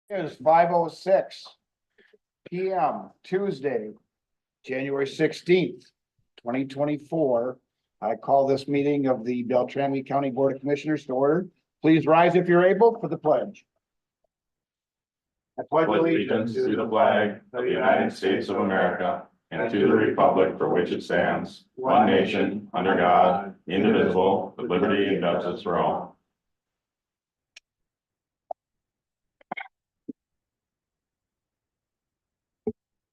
Is 5:06 p.m. Tuesday, January 16th, 2024. I call this meeting of the Beltrami County Board of Commissioners to order. Please rise if you're able for the pledge. I pledge Allegiance to the flag of the United States of America and to the republic for which it stands, one nation, under God, indivisible, with liberty and justice for all.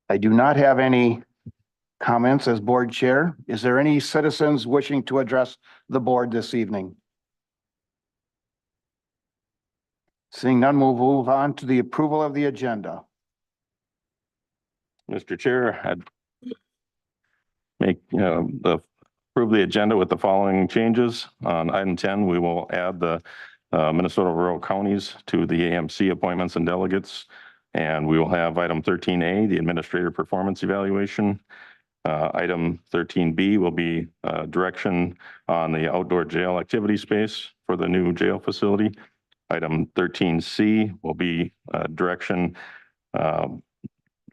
I do not have any comments as board chair. Is there any citizens wishing to address the board this evening? Seeing none, we'll move on to the approval of the agenda. Mr. Chair, I'd approve the agenda with the following changes. On item 10, we will add the Minnesota rural counties to the AMC appointments and delegates. And we will have item 13A, the administrator performance evaluation. Item 13B will be direction on the outdoor jail activity space for the new jail facility. Item 13C will be direction on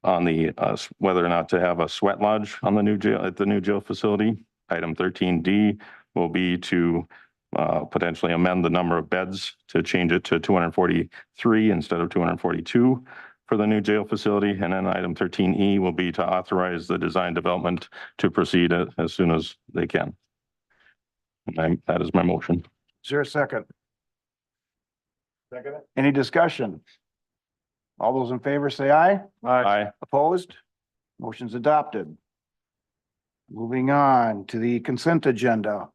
the whether or not to have a sweat lodge on the new jail at the new jail facility. Item 13D will be to potentially amend the number of beds to change it to 243 instead of 242 for the new jail facility. And then item 13E will be to authorize the design development to proceed as soon as they can. And that is my motion. Is there a second? Second. Any discussion? All those in favor say aye. Aye. Opposed? Motion's adopted. Moving on to the consent agenda.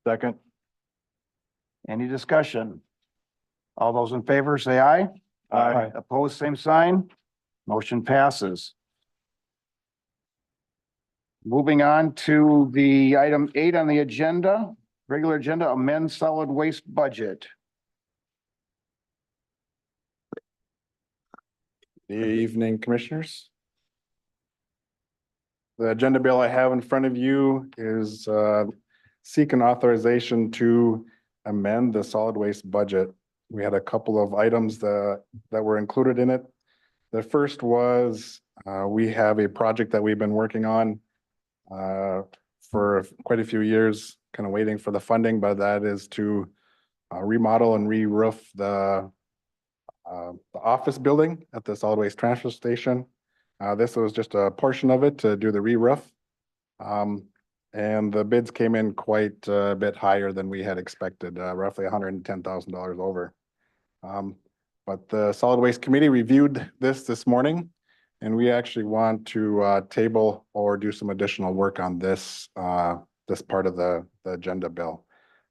Second. Any discussion? All those in favor say aye. Aye. Opposed, same sign. Motion passes. Moving on to the item 8 on the agenda, regular agenda, amend solid waste budget. Good evening, Commissioners. The agenda bill I have in front of you is seeking authorization to amend the solid waste budget. We had a couple of items that were included in it. The first was we have a project that we've been working on for quite a few years, kind of waiting for the funding, but that is to remodel and re-roof the office building at the solid waste transfer station. This was just a portion of it to do the re-roof. And the bids came in quite a bit higher than we had expected, roughly $110,000 over. But the solid waste committee reviewed this morning, and we actually want to table or do some additional work on this part of the agenda bill.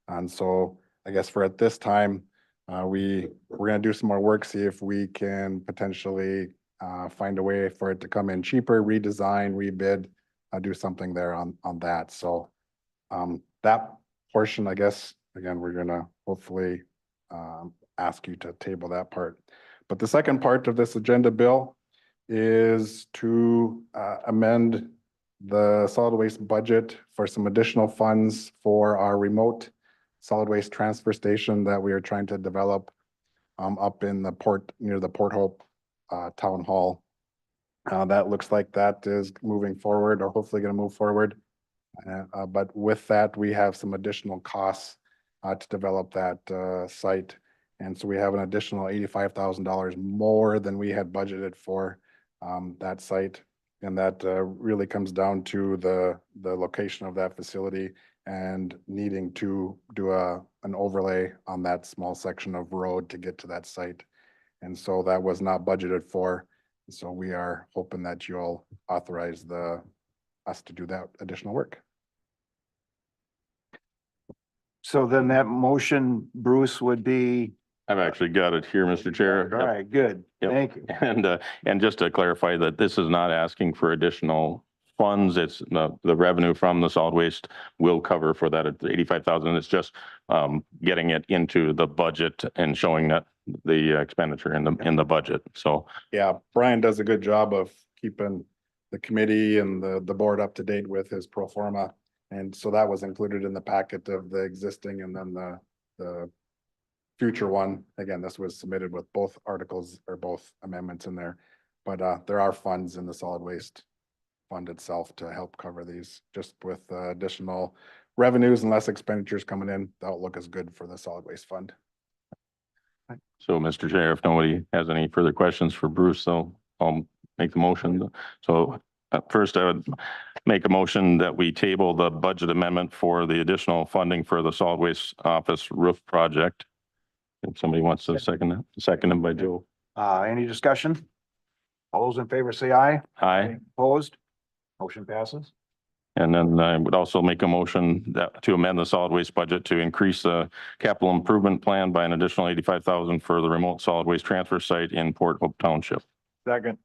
And so I guess for at this time, we're going to do some more work, see if we can potentially find a way for it to come in cheaper, redesign, rebid, do something there on that. So that portion, I guess, again, we're going to hopefully ask you to table that part. But the second part of this agenda bill is to amend the solid waste budget for some additional funds for our remote solid waste transfer station that we are trying to develop up in the port, near the Port Hope Town Hall. That looks like that is moving forward, or hopefully going to move forward. But with that, we have some additional costs to develop that site. And so we have an additional $85,000 more than we had budgeted for that site. And that really comes down to the location of that facility and needing to do an overlay on that small section of road to get to that site. And so that was not budgeted for. So we are hoping that you'll authorize us to do that additional work. So then that motion, Bruce, would be, I've actually got it here, Mr. Chair. all right, good. Yep. Thank you. And just to clarify that this is not asking for additional funds. It's the revenue from the solid waste will cover for that at 85,000. It's just getting it into the budget and showing that the expenditure in the budget. So Yeah, Brian does a good job of keeping the committee and the board up to date with his pro forma. And so that was included in the packet of the existing and then the future one. Again, this was submitted with both articles or both amendments in there. But there are funds in the solid waste fund itself to help cover these, just with additional revenues and less expenditures coming in. The outlook is good for the solid waste fund. So, Mr. Chair, if nobody has any further questions for Bruce, so I'll make the motion. So first, I would make a motion that we table the budget amendment for the additional funding for the solid waste office roof project. If somebody wants to second that, seconded by Joe. Any discussion? All those in favor say aye. Aye. Opposed? Motion passes. And then I would also make a motion that to amend the solid waste budget to increase the capital improvement plan by an additional 85,000 for the remote solid waste transfer site in Port Hope Township. Second.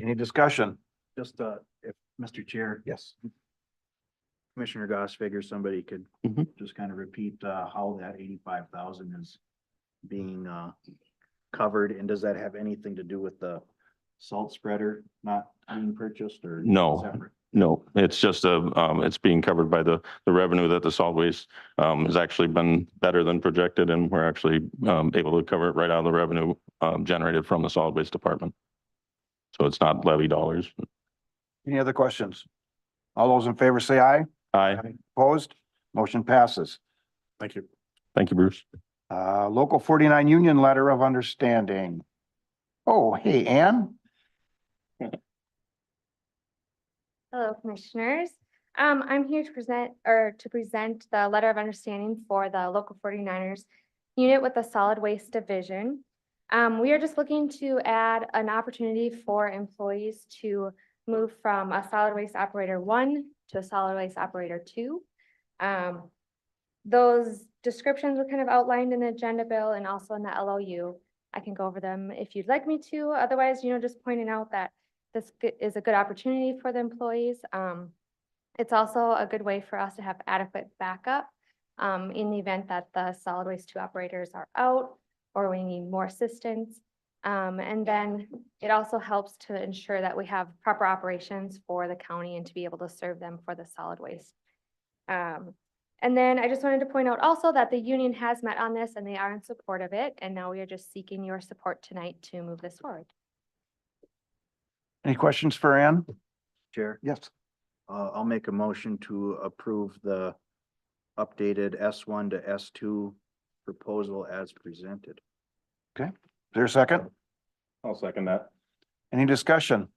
Any discussion? Just, if, Mr. Chair, Yes. Commissioner Goss figures somebody could Mhm. just kind of repeat, how that 85,000 is being, covered, and does that have anything to do with the salt spreader not being purchased or? No. separate? No, it's just it's being covered by the revenue that the solid waste has actually been better than projected, and we're actually able to cover it right out of the revenue generated from the solid waste department. So it's not levy dollars. Any other questions? All those in favor say aye. Aye. Opposed? Motion passes. Thank you. Thank you, Bruce. Local 49 union letter of understanding. Oh, hey, Ann. Hello, Commissioners. I'm here to present the letter of understanding for the local 49ers unit with the solid waste division. We are just looking to add an opportunity for employees to move from a solid waste operator 1 to a solid waste operator 2. Those descriptions were kind of outlined in the agenda bill and also in the LOU. I can go over them if you'd like me to. Otherwise, just pointing out that this is a good opportunity for the employees. It's also a good way for us to have adequate backup in the event that the solid waste 2 operators are out or we need more assistance. And then it also helps to ensure that we have proper operations for the county and to be able to serve them for the solid waste. And then I just wanted to point out also that the union has met on this and they are in support of it. And now we are just seeking your support tonight to move this forward. Any questions for Ann? Chair, Yes. I'll make a motion to approve the updated S1 to S2 proposal as presented. Is there a second? I'll second that. Any discussion?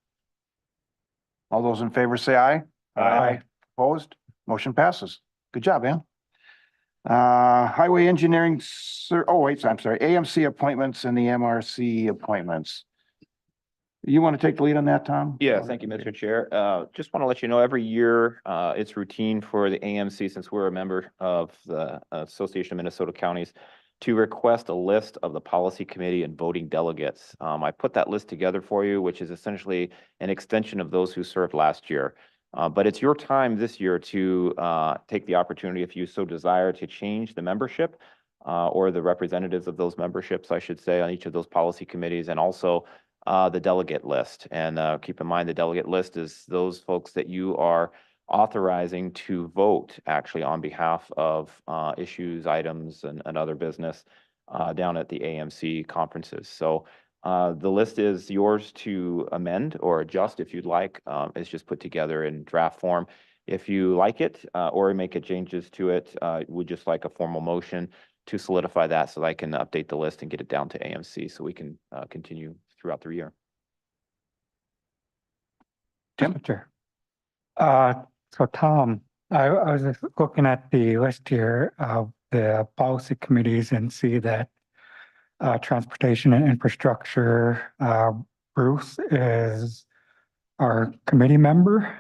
All those in favor say aye. Opposed? Motion passes. Good job, Ann. Highway engineering, I'm sorry, AMC appointments and the MRC appointments. You want to take the lead on that, Tom? Yeah, thank you, Mr. Chair. Just want to let you know, every year, it's routine for the AMC, since we're a member of the Association of Minnesota Counties, to request a list of the policy committee and voting delegates. I put that list together for you, which is essentially an extension of those who served last year. But it's your time this year to take the opportunity, if you so desire, to change the membership or the representatives of those memberships, I should say, on each of those policy committees, and also the delegate list. And keep in mind, the delegate list is those folks that you are authorizing to vote actually on behalf of issues, items, and other business down at the AMC conferences. So the list is yours to amend or adjust if you'd like. It's just put together in draft form. If you like it or make changes to it, we'd just like a formal motion to solidify that so that I can update the list and get it down to AMC so we can continue throughout the year. Tim? Sure. So Tom, I was just looking at the list here of the policy committees and see that transportation and infrastructure, Bruce is our committee member.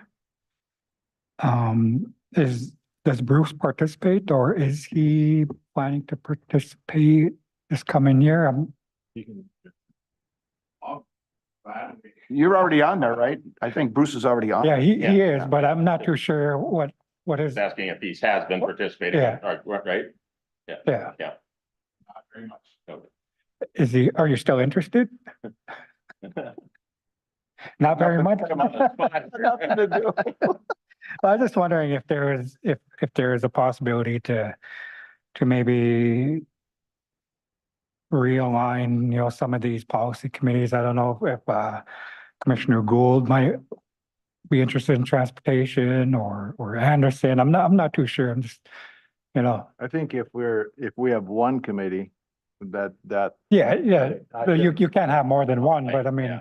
Does Bruce participate, or is he planning to participate this coming year? You're already on there, right? I think Bruce is already on. Yeah, he Yeah. is, but I'm not too sure what is, Just asking if he has been participating, Yeah. right? yeah. Not very much. Are you still interested? Not very much. Nothing to do. I was just wondering if there is a possibility to maybe realign, some of these policy committees. I don't know if Commissioner Gould might be interested in transportation or Anderson. I'm not too sure. I'm just, I think if we have one committee, that. yeah. I But You can- can't have more than one, but I mean, Yeah.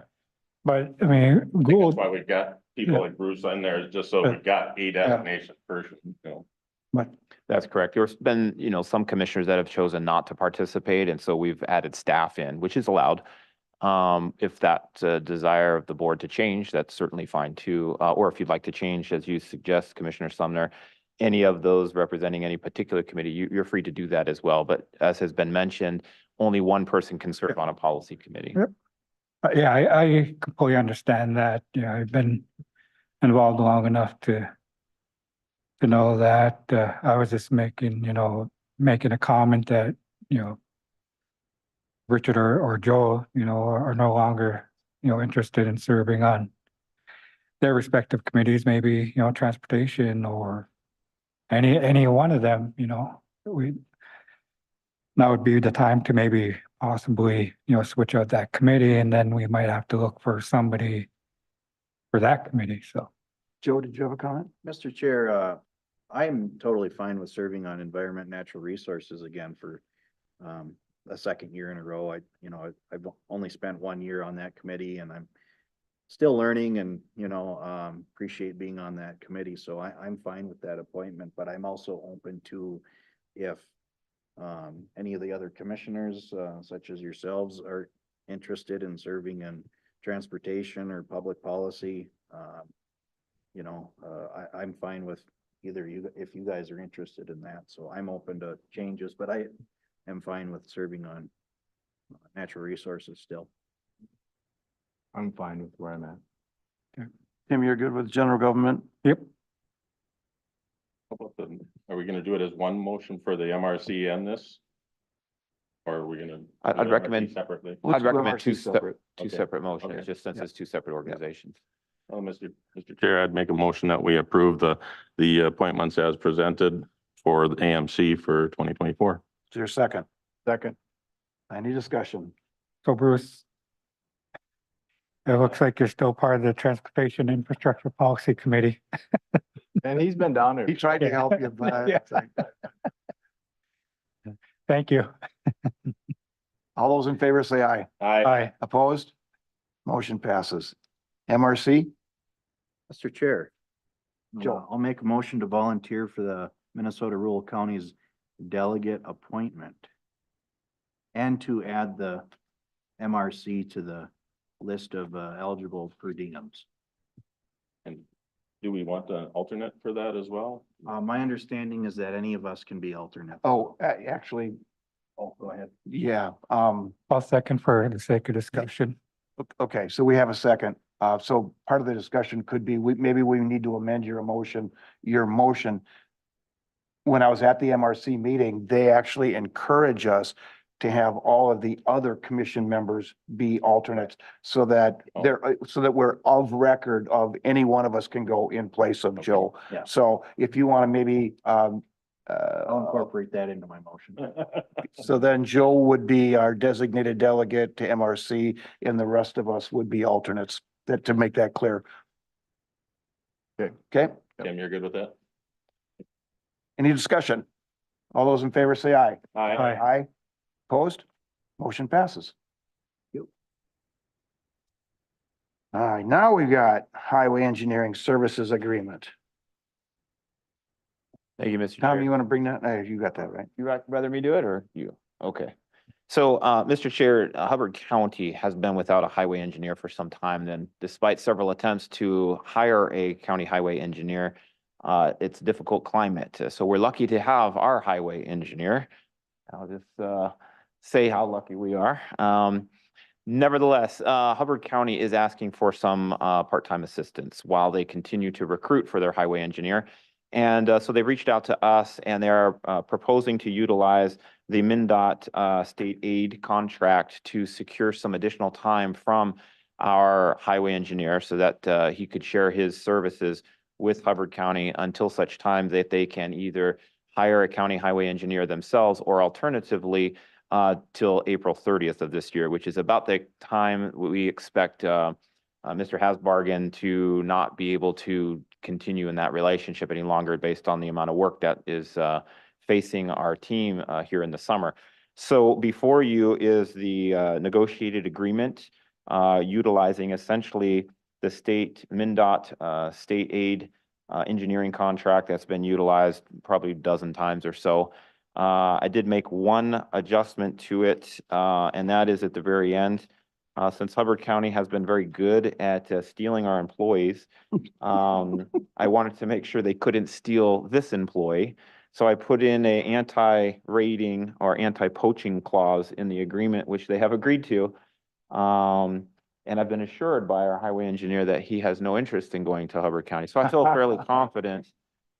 but I mean, I think that's Gould, why we've got people like Bruce in there, just so we've got a designation person, but That's correct. There's been, some commissioners that have chosen not to participate, and so we've added staff in, which is allowed. If that's a desire of the board to change, that's certainly fine too. Or if you'd like to change, as you suggest, Commissioner Sumner, any of those representing any particular committee, you're free to do that as well. But as has been mentioned, only one person can serve on a policy committee. Yep. Yeah, I completely understand that. I've been involved long enough to know that. I was just making a comment that, Richard or Joe, are no longer, interested in serving on their respective committees, maybe, transportation or any one of them, now would be the time to maybe possibly, switch out that committee, and then we might have to look for somebody for that committee, so. Joe, did you have a comment? Mr. Chair, I'm totally fine with serving on Environment and Natural Resources again for a second year in a row. I've only spent 1 year on that committee, and I'm still learning and, appreciate being on that committee. So I'm fine with that appointment, but I'm also open to if any of the other commissioners, such as yourselves, are interested in serving in transportation or public policy. I'm fine with either you, if you guys are interested in that. So I'm open to changes, but I am fine with serving on natural resources still. I'm fine with where I'm at. Tim, you're good with general government? Yep. How about are we gonna do it as one motion for the MRC and this? Or are we gonna? I'd do MRC recommend- Separately? Let's I'd do recommend MRC two separate. two Okay. separate motions, Okay. just since it's two separate organizations. Well, Mr. Chair, I'd make a motion that we approve the appointments as presented for the AMC for 2024. Is there a second? Second. Any discussion? So Bruce, it looks like you're still part of the Transportation Infrastructure Policy Committee. And he's been down there. He tried to help you, but Yeah. Thank you. all those in favor say aye. Aye. Opposed? Motion passes. MRC? Mr. Chair. Joe. I'll make a motion to volunteer for the Minnesota Rural Counties delegate appointment. And to add the MRC to the list of eligible per diems. And do we want an alternate for that as well? My understanding is that any of us can be alternate. Oh, actually, Oh, go ahead. yeah, I'll second for the sake of discussion. okay, so we have a second. So part of the discussion could be, maybe we need to amend your motion. When I was at the MRC meeting, they actually encourage us to have all of the other commission members be alternates so that we're of record of any one of us can go in place of Joe. Yeah. So if you want to maybe, I'll incorporate that into my motion. so then Joe would be our designated delegate to MRC and the rest of us would be alternates, to make that clear. Okay. Okay, Tim, you're good with that? any discussion? All those in favor say aye. Aye. Aye. Opposed? Motion passes. Yep. All right, now we've got Highway Engineering Services Agreement. Thank you, Mr. Tom, Chair. you want to bring that? You got that, right? You rather me do it or you? Okay. So, Mr. Chair, Hubbard County has been without a highway engineer for some time. Then despite several attempts to hire a county highway engineer, it's a difficult climate. So we're lucky to have our highway engineer. I'll just, say how lucky we are. Nevertheless, Hubbard County is asking for some, part-time assistance while they continue to recruit for their highway engineer. And so they reached out to us and they are proposing to utilize the MnDOT state aid contract to secure some additional time from our highway engineer so that he could share his services with Hubbard County until such time that they can either hire a county highway engineer themselves or alternatively till April 30th of this year, which is about the time we expect Mr. Hasbargen to not be able to continue in that relationship any longer based on the amount of work that is facing our team here in the summer. So before you is the negotiated agreement utilizing essentially the state MnDOT state aid engineering contract that's been utilized probably a dozen times or so. I did make one adjustment to it, and that is at the very end. Since Hubbard County has been very good at stealing our employees, I wanted to make sure they couldn't steal this employee. So I put in a anti-raiding or anti-poaching clause in the agreement, which they have agreed to. And I've been assured by our highway engineer that he has no interest in going to Hubbard County. So I feel fairly confident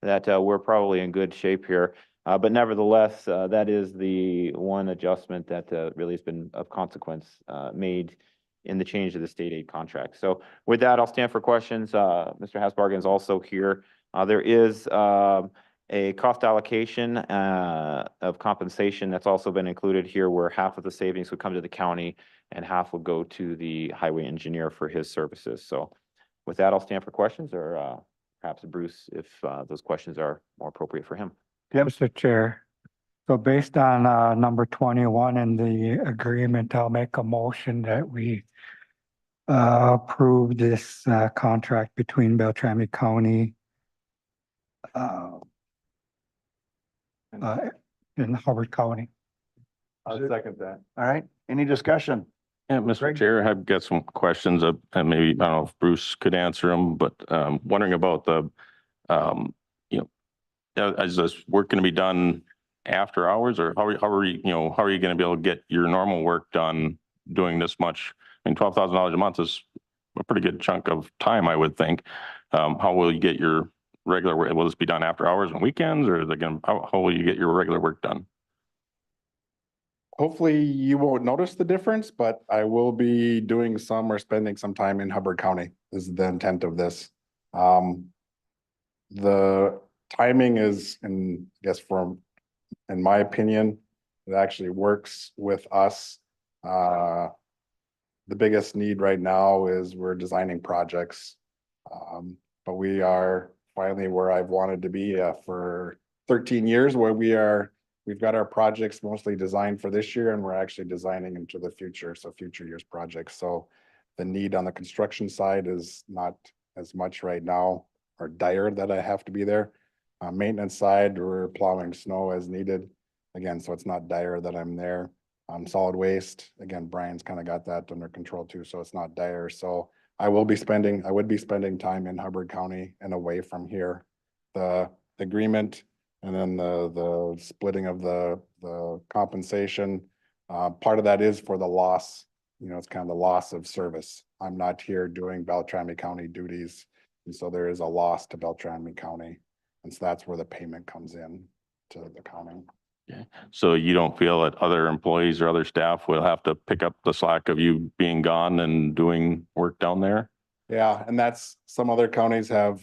that we're probably in good shape here. But nevertheless, that is the one adjustment that really has been of consequence made in the change of the state aid contract. So with that, I'll stand for questions. Mr. Hasbargen is also here. There is a cost allocation of compensation that's also been included here, where half of the savings would come to the county and half would go to the highway engineer for his services. So with that, I'll stand for questions, or perhaps Bruce, if those questions are more appropriate for him. Mr. Chair, so based on number 21 in the agreement, I'll make a motion that we approve this contract between Beltrami County and Hubbard County. I'll second that. All right, any discussion? Yeah, Mr. Greg? Chair, I've got some questions and maybe, I don't know if Bruce could answer them, but wondering about the, is this work going to be done after hours, or how are you, how are you going to be able to get your normal work done doing this much? I mean, $12,000 a month is a pretty good chunk of time, I would think. How will you get your regular work? Will this be done after hours and weekends, or is it going to, how will you get your regular work done? Hopefully you won't notice the difference, but I will be doing some or spending some time in Hubbard County is the intent of this. The timing is, I guess in my opinion, it actually works with us. The biggest need right now is we're designing projects. But we are finally where I've wanted to be for 13 years, where we've got our projects mostly designed for this year, and we're actually designing into the future. So future years projects. So the need on the construction side is not as much right now, or dire that I have to be there. Maintenance side, we're plowing snow as needed. Again, so it's not dire that I'm there. Solid waste, again, Brian's kind of got that under control too, so it's not dire. So I would be spending time in Hubbard County and away from here. The agreement and then the splitting of the compensation, part of that is for the loss. It's kind of the loss of service. I'm not here doing Beltrami County duties, and so there is a loss to Beltrami County. And so that's where the payment comes in to the county. Okay. So you don't feel that other employees or other staff will have to pick up the slack of you being gone and doing work down there? Yeah, and that's, some other counties have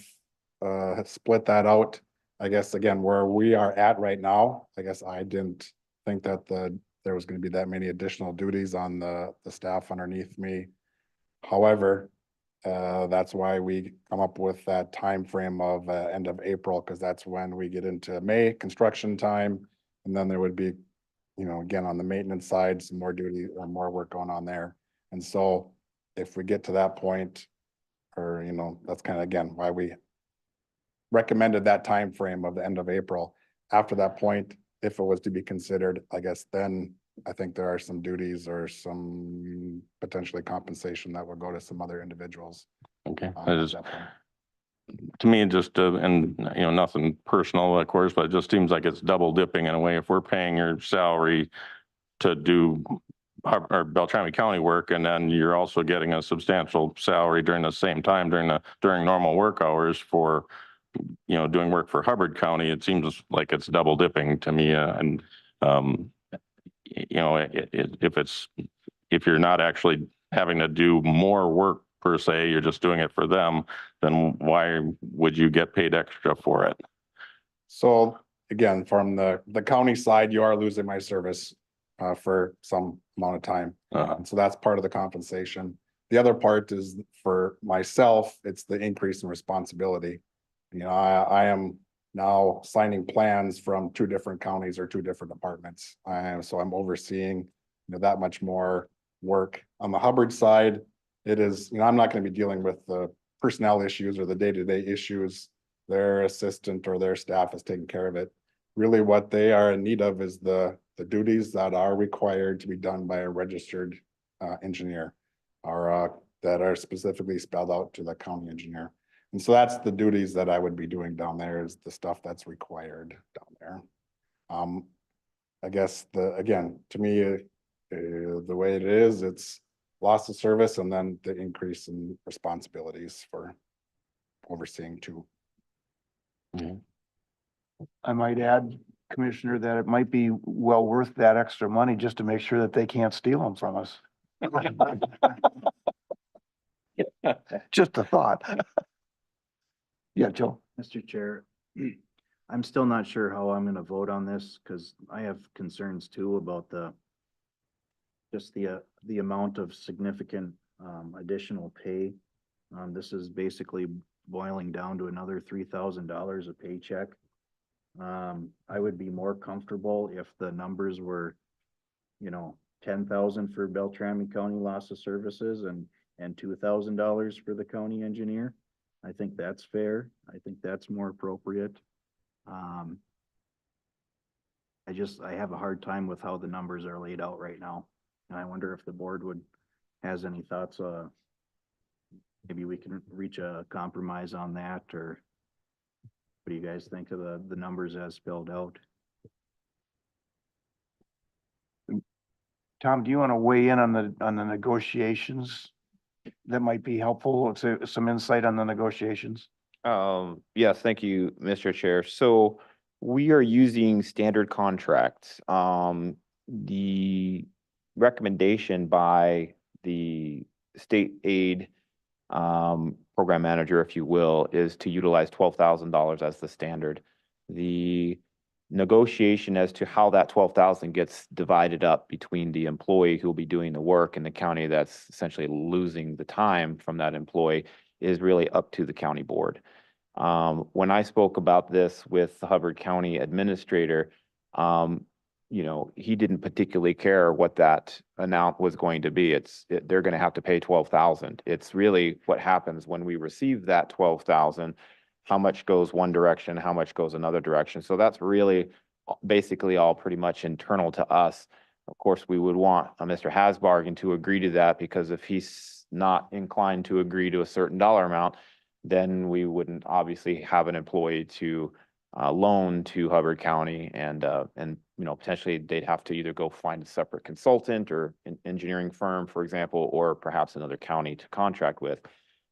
split that out. I guess, again, where we are at right now, I guess I didn't think that there was going to be that many additional duties on the staff underneath me. However, that's why we come up with that time frame of end of April, because that's when we get into May construction time, and then there would be, again, on the maintenance side, some more duty or more work going on there. And so if we get to that point, or that's kind of, again, why we recommended that time frame of the end of April. After that point, if it was to be considered, I guess then I think there are some duties or some potentially compensation that would go to some other individuals. Okay. To me, just, and nothing personal, of course, but it just seems like it's double dipping in a way. If we're paying your salary to do our Beltrami County work, and then you're also getting a substantial salary during the same time during normal work hours for, doing work for Hubbard County, it seems like it's double dipping to me. If you're not actually having to do more work per se, you're just doing it for them, then why would you get paid extra for it? So again, from the county side, you are losing my service. for some amount of time. Uh, And so that's part of the compensation. The other part is for myself, it's the increase in responsibility. You know, I am now signing plans from two different counties or two different departments. So I'm overseeing, you know, that much more work. On the Hubbard side, it is, you know, I'm not going to be dealing with the personnel issues or the day-to-day issues. Their assistant or their staff is taking care of it. Really what they are in need of is the duties that are required to be done by a registered engineer or that are specifically spelled out to the county engineer. And so that's the duties that I would be doing down there, is the stuff that's required down there. I guess again, to me, the way it is, it's loss of service and then the increase in responsibilities for overseeing too. I might add, Commissioner, that it might be well worth that extra money just to make sure that they can't steal them from us. Just a thought. Yeah, Joe. Mr. Chair, I'm still not sure how I'm gonna vote on this, because I have concerns too about just the amount of significant, additional pay. This is basically boiling down to another $3,000 a paycheck. I would be more comfortable if the numbers were, you know, 10,000 for Beltrami County loss of services and $2,000 for the county engineer. I think that's fair. I think that's more appropriate. I have a hard time with how the numbers are laid out right now. And I wonder if the board has any thoughts, maybe we can reach a compromise on that, or what do you guys think of the numbers as spelled out? Tom, do you want to weigh in on the negotiations? That might be helpful. Some insight on the negotiations. Yes, thank you, Mr. Chair. So we are using standard contracts. The recommendation by the state aid program manager, if you will, is to utilize $12,000 as the standard. The negotiation as to how that 12,000 gets divided up between the employee who will be doing the work and the county that's essentially losing the time from that employee is really up to the county board. When I spoke about this with the Hubbard County Administrator, you know, he didn't particularly care what that amount was going to be. They're going to have to pay 12,000. It's really what happens when we receive that 12,000, how much goes one direction, how much goes another direction. So that's really basically all pretty much internal to us. Of course, we would want Mr. Hasbargen to agree to that, because if he's not inclined to agree to a certain dollar amount, then we wouldn't obviously have an employee to loan to Hubbard County, and you know, potentially they'd have to either go find a separate consultant or an engineering firm, for example, or perhaps another county to contract with.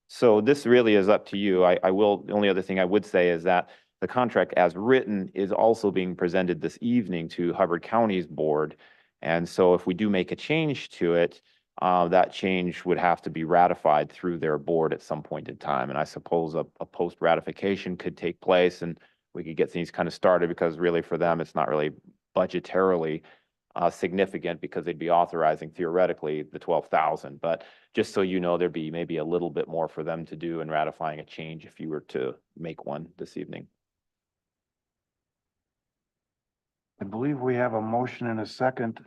So this really is up to you. The only other thing I would say is that the contract as written is also being presented this evening to Hubbard County's board. And so if we do make a change to it, that change would have to be ratified through their board at some point in time. And I suppose a post ratification could take place and we could get things kind of started, because really for them, it's not really budgetarily significant, because they'd be authorizing theoretically the 12,000. But just so you know, there'd be maybe a little bit more for them to do in ratifying a change if you were to make one this evening. I believe we have a motion and a second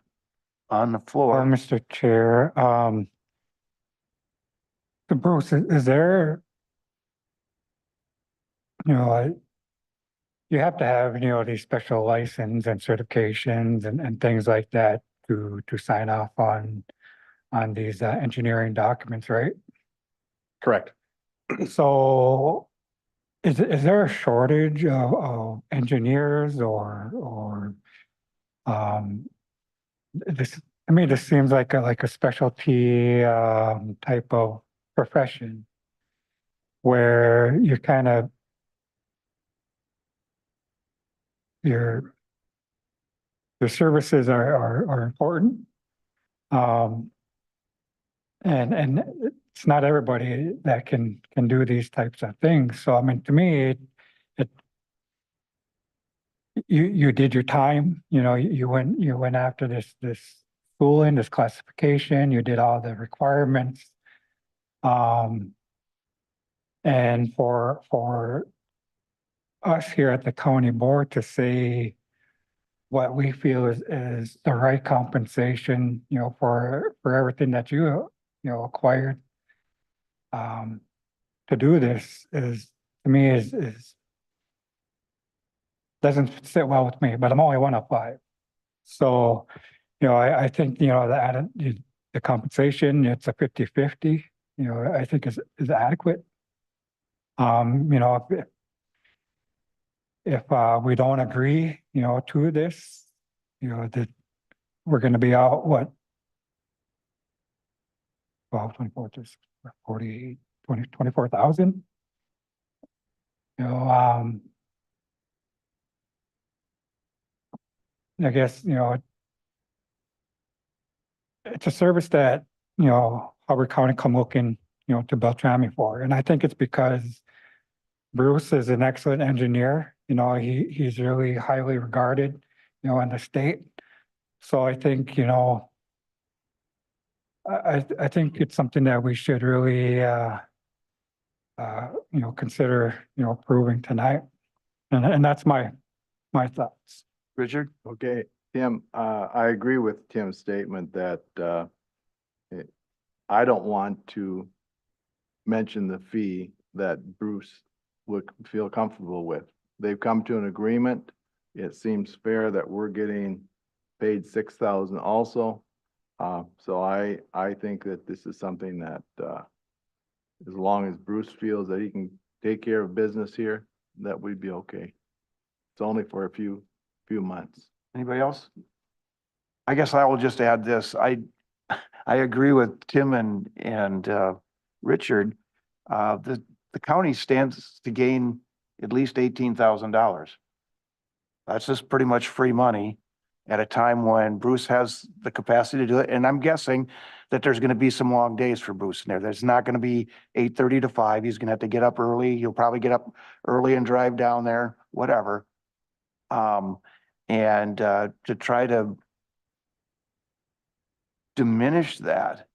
on the floor. Mr. Chair, so Bruce, is there, you know, you have to have, you know, these special license and certifications and things like that to sign off on these engineering documents, right? Correct. So is there a shortage of engineers or this, I mean, this seems like a specialty type of profession where you're kind of your services are important. And it's not everybody that can do these types of things. So I mean, to me, you did your time, you went after this schooling, this classification, you did all the requirements. And for us here at the county board to say what we feel is the right compensation, for everything that acquired. To do this to me, doesn't sit well with me, but I'm only one of five. So, I think, the compensation, it's a 50-50, I think is adequate. If we don't agree, to this, that we're gonna be out, what? 12, 24, just 48, 24,000. I guess, it's a service that, Hubbard County come looking, to Beltrami for. And I think it's because Bruce is an excellent engineer, he's really highly regarded, in the state. So I think, I think it's something that we should really, consider, approving tonight. And that's my thoughts. Richard? Okay, Tim, I agree with Tim's statement that, I don't want to mention the fee that Bruce would feel comfortable with. They've come to an agreement. It seems fair that we're getting paid 6,000 also. So I think that this is something that, as long as Bruce feels that he can take care of business here, that we'd be okay. It's only for a few months. Anybody else? I guess I will just add this. I agree with Tim and Richard. The county stands to gain at least $18,000. That's just pretty much free money at a time when Bruce has the capacity to do it. And I'm guessing that there's going to be some long days for Bruce in there. There's not going to be 8:30 to 5. He's going to have to get up early. He'll probably get up early and drive down there, whatever. And to try to diminish that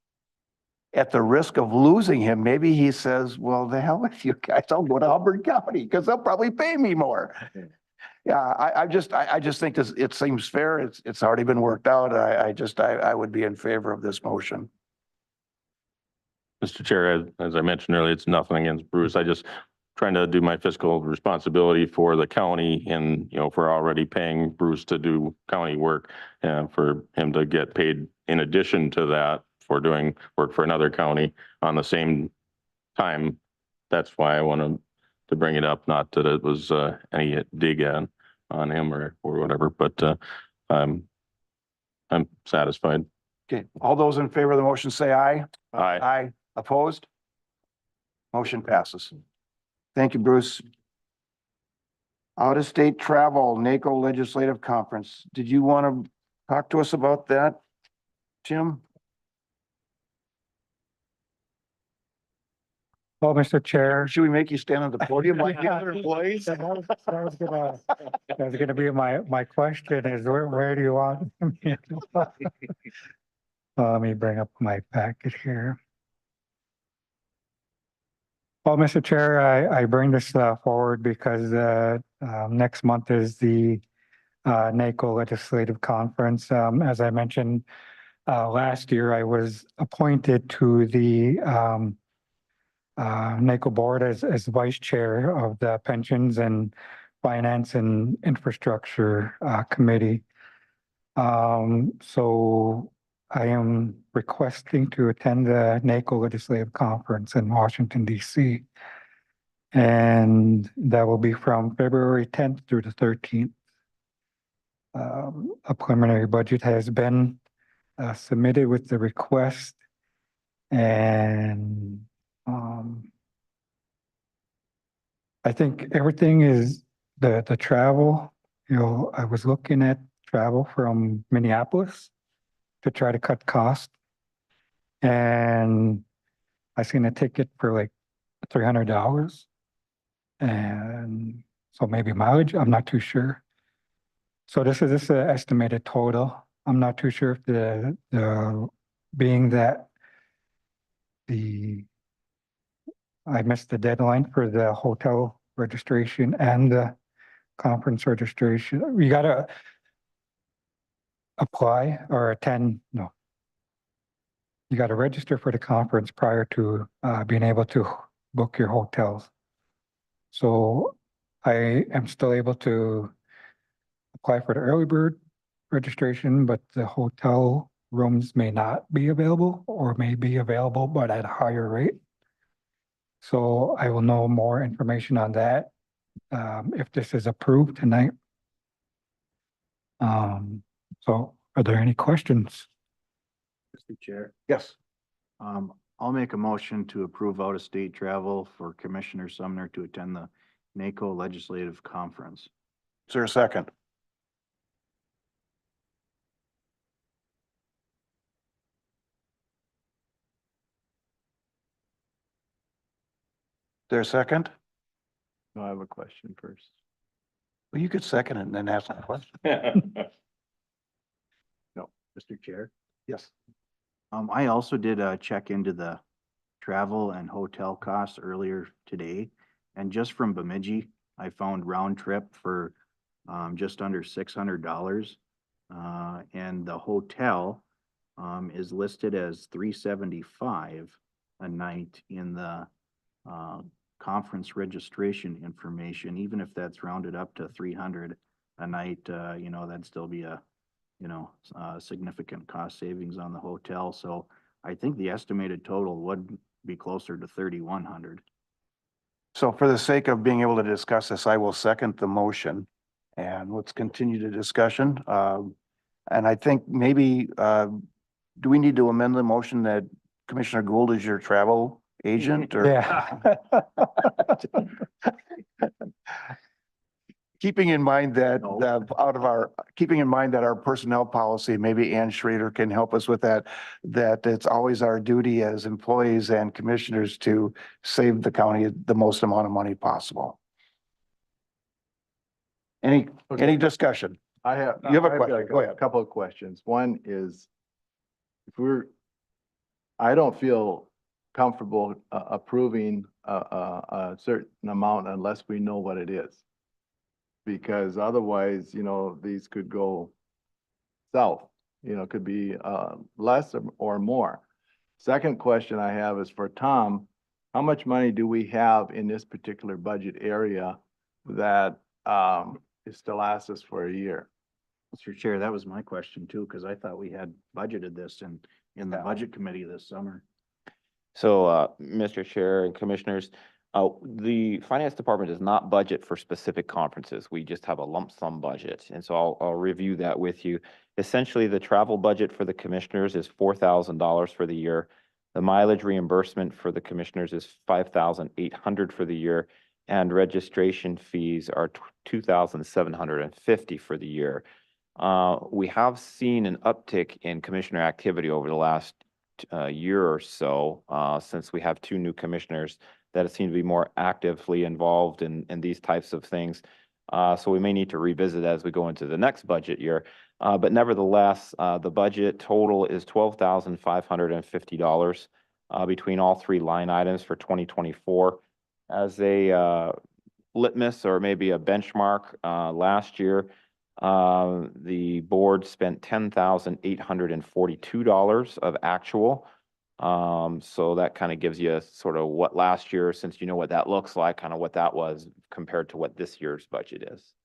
at the risk of losing him, maybe he says, well, the hell with you guys, I'll go to Hubbard County because they'll probably pay me more. Yeah, I just think this, it seems fair. It's already been worked out. I would be in favor of this motion. Mr. Chair, as I mentioned earlier, it's nothing against Bruce. I just trying to do my fiscal responsibility for the county and, for already paying Bruce to do county work and for him to get paid in addition to that for doing work for another county on the same time. That's why I wanted to bring it up, not that it was any dig on him or whatever, but I'm satisfied. Okay, all those in favor of the motion say aye. Aye. Aye. Opposed? Motion passes. Thank you, Bruce. Out-of-state travel, NACO Legislative Conference. Did you want to talk to us about that, Jim? Well, Mr. Chair. Should we make you stand on the podium like the other employees? That was gonna be my question is where do you want? me? Let me bring up my packet here. Well, Mr. Chair, I bring this forward because next month is the NACO Legislative Conference. As I mentioned last year, I was appointed to the NACO board as vice chair of the Pensions and Finance and Infrastructure Committee. So I am requesting to attend the NACO Legislative Conference in Washington, D.C. And that will be from February 10th through the 13th. A preliminary budget has been submitted with the request. And I think everything is the travel, I was looking at travel from Minneapolis to try to cut costs. And I seen a ticket for like $300. And so maybe mileage, I'm not too sure. So this is an estimated total. I'm not too sure if being that I missed the deadline for the hotel registration and the conference registration. We gotta apply or attend, no. You gotta register for the conference prior to being able to book your hotels. So I am still able to apply for the early bird registration, but the hotel rooms may not be available or may be available, but at a higher rate. So I will know more information on that if this is approved tonight. So are there any questions? Mr. Chair, Yes, I'll make a motion to approve out-of-state travel for Commissioner Sumner to attend the NACO Legislative Conference. is there a second? Is there a second? No, I have a question first. Well, you could second it and then ask the question. No, Mr. Chair. Yes. I also did check into the travel and hotel costs earlier today. And just from Bemidji, I found round trip for just under $600. And the hotel is listed as $375 a night in the conference registration information. Even if that's rounded up to 300 a night, you know, that'd still be a significant cost savings on the hotel. So I think the estimated total would be closer to 3,100. So for the sake of being able to discuss this, I will second the motion and let's continue the discussion. And I think maybe, do we need to amend the motion that Commissioner Gould is your travel agent or? Yeah. Keeping in mind that, No. keeping in mind that our personnel policy, maybe Ann Schrader can help us with that, that it's always our duty as employees and commissioners to save the county the most amount of money possible. Any discussion? I have. You have a I've question. got Go ahead. A couple of questions. One is, I don't feel comfortable approving a certain amount unless we know what it is. Because otherwise, you know, these could go south, you know, could be less or more. Second question I have is for Tom. How much money do we have in this particular budget area that is to last us for a year? Mr. Chair, that was my question too, because I thought we had budgeted this in the budget committee this summer. So, Mr. Chair and Commissioners, the Finance Department does not budget for specific conferences. We just have a lump sum budget. And so I'll review that with you. Essentially, the travel budget for the commissioners is $4,000 for the year. The mileage reimbursement for the commissioners is $5,800 for the year. And registration fees are $2,750 for the year. We have seen an uptick in commissioner activity over the last year or so, since we have 2 new commissioners that seem to be more actively involved in these types of things. So we may need to revisit as we go into the next budget year. But nevertheless, the budget total is $12,550 between all 3 line items for 2024. As a litmus or maybe a benchmark, last year, the board spent $10,842 of actual. So that kind of gives you sort of what last year, since you know what that looks like, kind of what that was compared to what this year's budget is.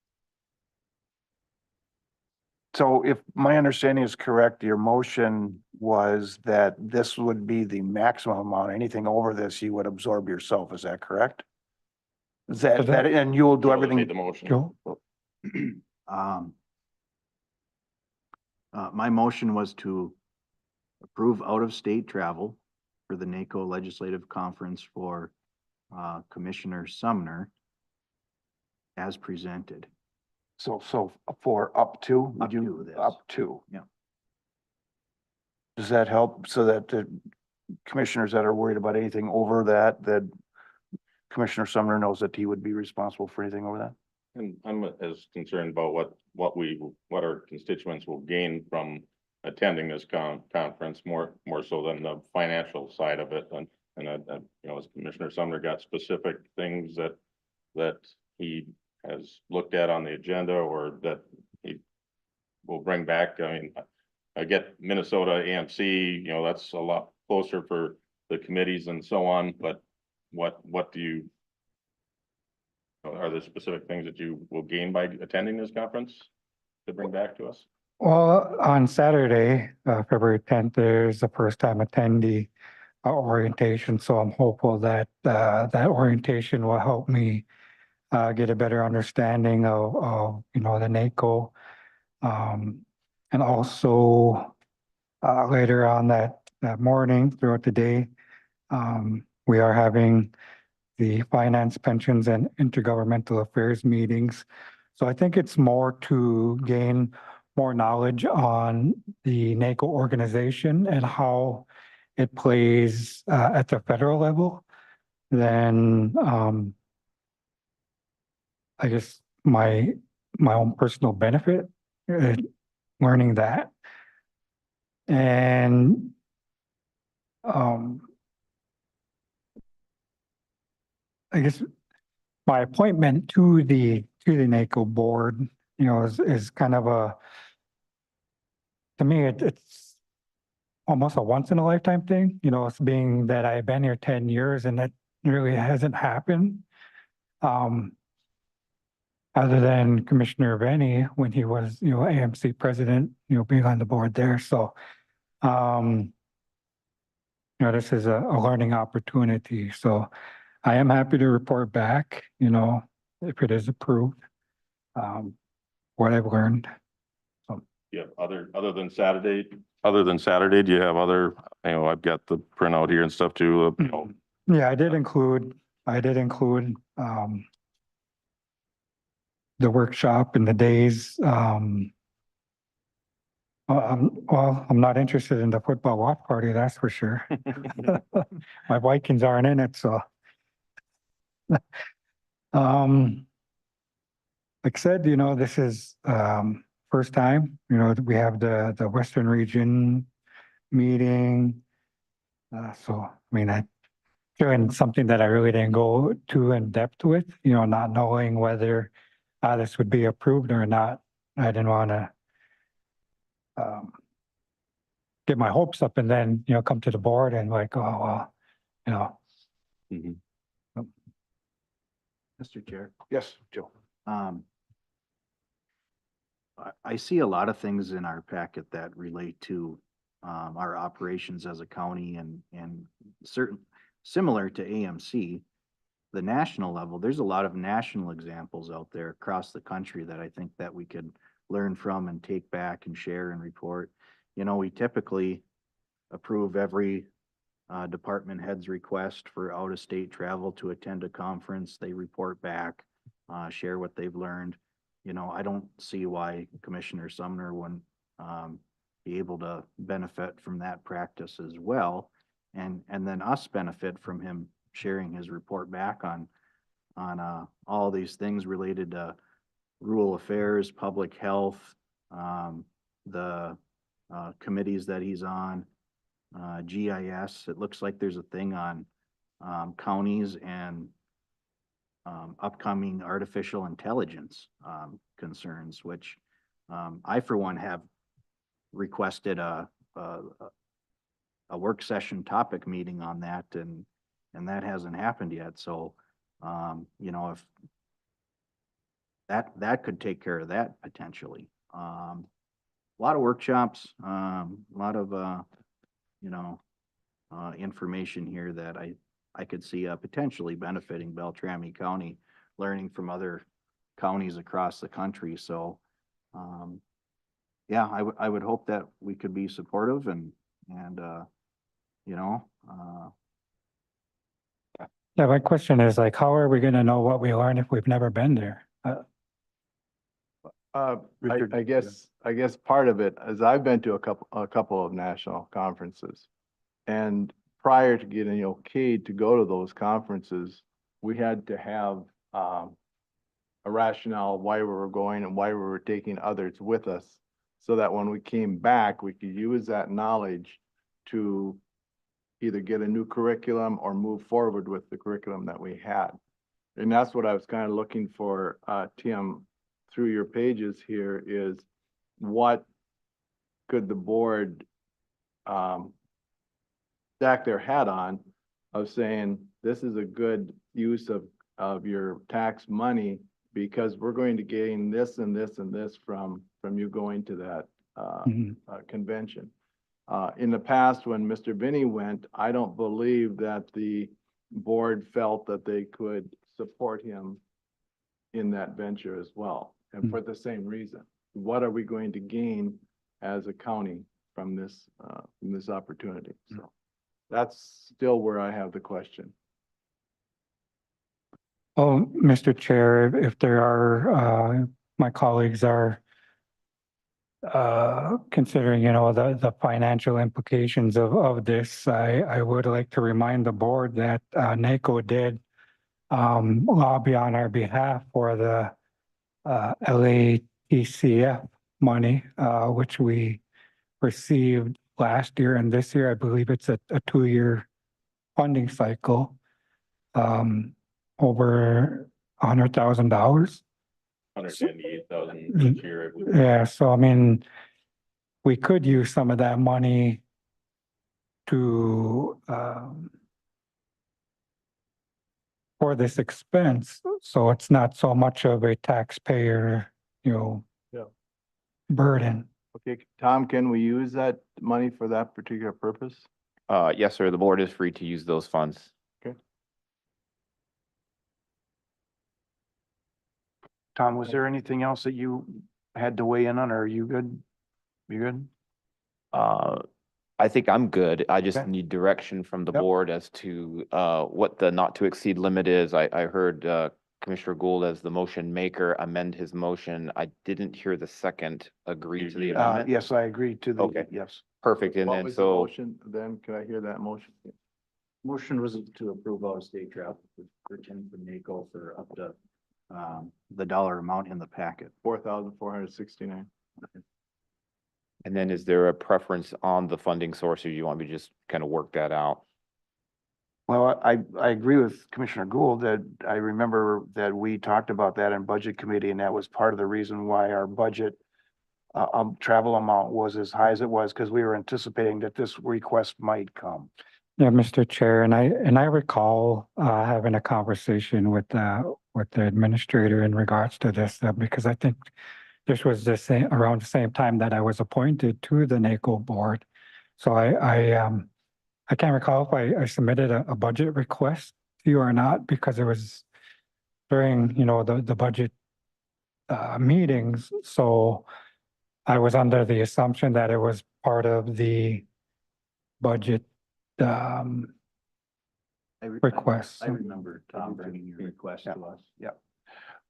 So if my understanding is correct, your motion was that this would be the maximum amount. Anything over this, you would absorb yourself. Is that correct? Is that, and you will do everything? Made the motion. Joe? My motion was to approve out-of-state travel for the NACO Legislative Conference for Commissioner Sumner as presented. So for up to? would Up you- to this. Up to. Yeah. Does that help so that the commissioners that are worried about anything over that Commissioner Sumner knows that he would be responsible for anything over that? And I'm as concerned about what our constituents will gain from attending this conference more so than the financial side of it. And you know, as Commissioner Sumner got specific things that he has looked at on the agenda or that he will bring back. I mean, I get Minnesota AMC, you know, that's a lot closer for the committees and so on, but what do you, are there specific things that you will gain by attending this conference to bring back to us? Well, on Saturday, February 10th, there's a first time attendee orientation. So I'm hopeful that that orientation will help me get a better understanding of you know, the NACO. And also later on that morning throughout the day, we are having the finance, pensions, and intergovernmental affairs meetings. So I think it's more to gain more knowledge on the NACO organization and how it plays at the federal level than I guess my own personal benefit, uh, learning that. And I guess my appointment to the NACO board, you know, is kind of to me, it's almost a once in a lifetime thing, you know, it's being that I've been here 10 years and that really hasn't happened. Other than Commissioner Benny when he was, you know, AMC president, you know, being on the board there. So, you know, this is a learning opportunity. So I am happy to report back, you know, if it is approved, what I've learned. Yeah, other than Saturday, do you have other, you know, I've got the printout here and stuff too, you know, Yeah, I did include, the workshop and the days. I'm not interested in the football watch party, that's for sure. My Vikings aren't in it, so. Like I said, you know, this is, first time, you know, we have the Western Region meeting. So, I mean, doing something that I really didn't go too in depth with, you know, not knowing whether this would be approved or not. I didn't want to get my hopes up and then, you know, come to the board and like, oh, well, you know. Mhm. Mr. Chair. Yes, Joe. I see a lot of things in our packet that relate to our operations as a county and certain, similar to AMC, the national level, there's a lot of national examples out there across the country that I think that we could learn from and take back and share and report. You know, we typically approve every department head's request for out-of-state travel to attend a conference. They report back, share what they've learned. You know, I don't see why Commissioner Sumner wouldn't be able to benefit from that practice as well. And then us benefit from him sharing his report back on all these things related to rural affairs, public health, the committees that he's on, GIS. It looks like there's a thing on counties and upcoming artificial intelligence concerns, which I, for one, have requested a work session topic meeting on that, and that hasn't happened yet. So, you know, if that could take care of that potentially. A lot of workshops, a lot of, you know, information here that I could see potentially benefiting Beltrami County, learning from other counties across the country. So, yeah, I would hope that we could be supportive and you know, Yeah, my question is like, how are we gonna know what we learned if we've never been there? I guess part of it is I've been to a couple of national conferences. And prior to getting okayed to go to those conferences, we had to have a rationale of why we were going and why we were taking others with us. So that when we came back, we could use that knowledge to either get a new curriculum or move forward with the curriculum that we had. And that's what I was kind of looking for, Tim, through your pages here is what could the board stack their hat on of saying, this is a good use of your tax money because we're going to gain this and this and this from you going to that Mhm. convention. In the past, when Mr. Vinnie went, I don't believe that the board felt that they could support him in that venture as well. And for the same reason, what are we going to gain as a county from this opportunity? So that's still where I have the question. Oh, Mr. Chair, if there are, my colleagues are considering, the financial implications of this, I would like to remind the board that NACO did lobby on our behalf for the LATCF money, which we received last year and this year. I believe it's a 2-year funding cycle, over $100,000. 198,000 each year, I believe. Yeah, so I mean, we could use some of that money to, for this expense, so it's not so much of a taxpayer, Yeah. burden. Okay, Tom, can we use that money for that particular purpose? Yes, sir. The board is free to use those funds. Tom, was there anything else that you had to weigh in on, or are you good? You good? I think I'm good. I just Okay. need direction from the Yep. board as to what the not to exceed limit is. I heard Commissioner Gould as the motion maker amend his motion. I didn't hear the second agree to the amendment. Yes, I agree to the, Okay. yes. Perfect. And What then was the so, motion then? Can I hear that motion? Motion was to approve out of state travel for Tim from NACO for up to the dollar amount in the packet. 4,469. and then is there a preference on the funding source or you want me to just kind of work that out? Well, I agree with Commissioner Gould that I remember that we talked about that in budget committee, and that was part of the reason why our budget travel amount was as high as it was, because we were anticipating that this request might come. Yeah, Mr. Chair, and I recall having a conversation with the administrator in regards to this, because I think this was around the same time that I was appointed to the NACO board. So I can't recall if I submitted a budget request to you or not, because it was during, the budget meetings. So I was under the assumption that it was part of the budget request. I remember Tom bringing your request to us. Yeah.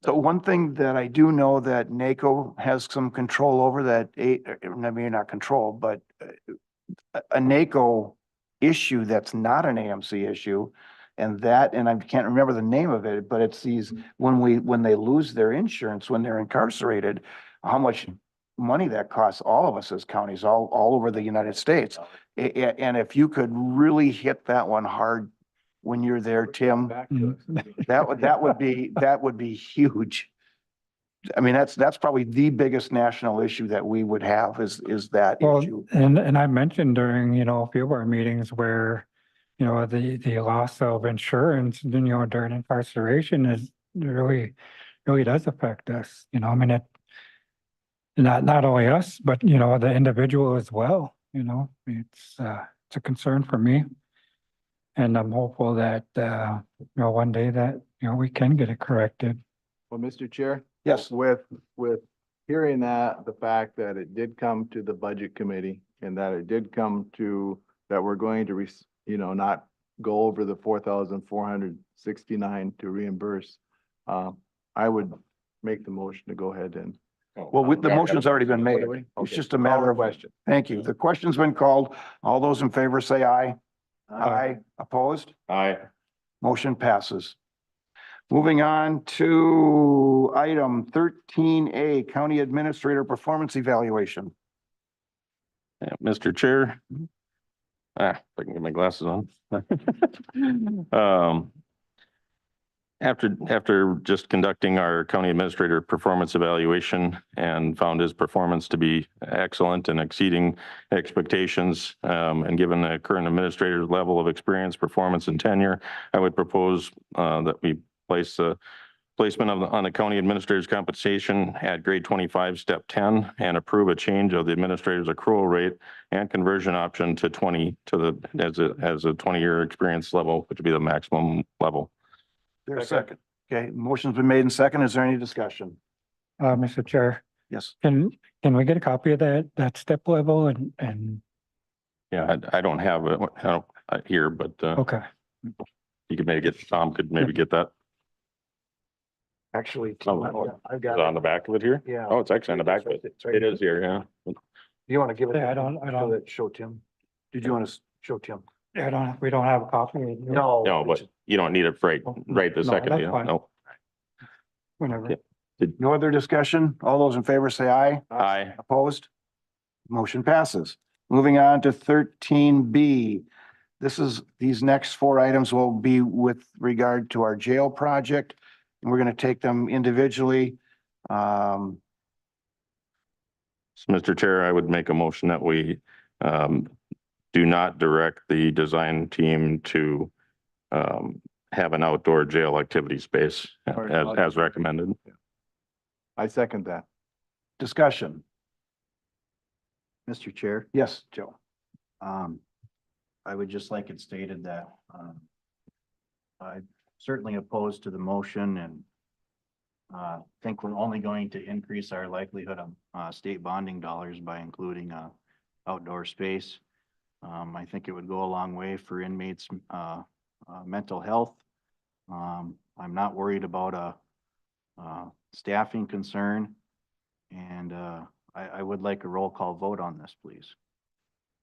So one thing that I do know that NACO has some control over that, maybe not control, but a NACO issue that's not an AMC issue. And I can't remember the name of it, but it's these, when they lose their insurance, when they're incarcerated, how much money that costs all of us as counties all over the United States. And if you could really hit that one hard when you're there, Tim, Back to us. that would be huge. I mean, that's probably the biggest national issue that we would have is that Well, issue. and I mentioned during, a few of our meetings where, the loss of insurance, during incarceration is really does affect us, I mean, not only us, but, the individual as well, it's a concern for me. And I'm hopeful that, one day that, we can get it corrected. Well, Mr. Chair? Yes. With hearing that, the fact that it did come to the budget committee and that it did come to, that we're going to, not go over the 4,469 to reimburse, I would make the motion to go ahead and. Well, the motion's already been made. It's Okay. just a matter of question. Thank you. The question's been called. All those in favor say aye. Aye. Opposed? Aye. Motion passes. Moving on to item 13A, County Administrator Performance Evaluation. Yeah, Mr. Chair. If I can get my glasses on. After just conducting our county administrator performance evaluation and found his performance to be excellent and exceeding expectations, and given the current administrator's level of experience, performance, and tenure, I would propose that we place the placement on the county administrator's compensation at grade 25, step 10, and approve a change of the administrator's accrual rate and conversion option to 20 as a 20-year experience level, which would be the maximum level. There's a second. Okay, motion's been made and second. Is there any discussion? Mr. Chair, Yes. can we get a copy of that step level and, Yeah, I don't have it here, but okay. you could maybe Tom could maybe get that. Actually, Oh, I've Is got it on the back of it here? Yeah. Oh, it's actually on the back of it. It is here, yeah. You want to give it? Yeah, I don't- Show Tim. Did you want to show Tim? Yeah, we don't have a copy. No, but you don't need it right this No, second, that's yeah. fine. No. Whenever. Yeah. No other discussion? All those in favor say aye. Aye. Opposed? Motion passes. Moving on to 13B. These next four items will be with regard to our jail project, and we're going to take them individually. So, Mr. Chair, I would make a motion that we do not direct the design team to have an outdoor jail activity space as recommended. I second that. Discussion. Mr. Chair, Yes, Joe. I would just like it stated that, I certainly opposed to the motion and think we're only going to increase our likelihood of state bonding dollars by including outdoor space. I think it would go a long way for inmates' mental health. I'm not worried about a staffing concern, and I would like a roll call vote on this, please.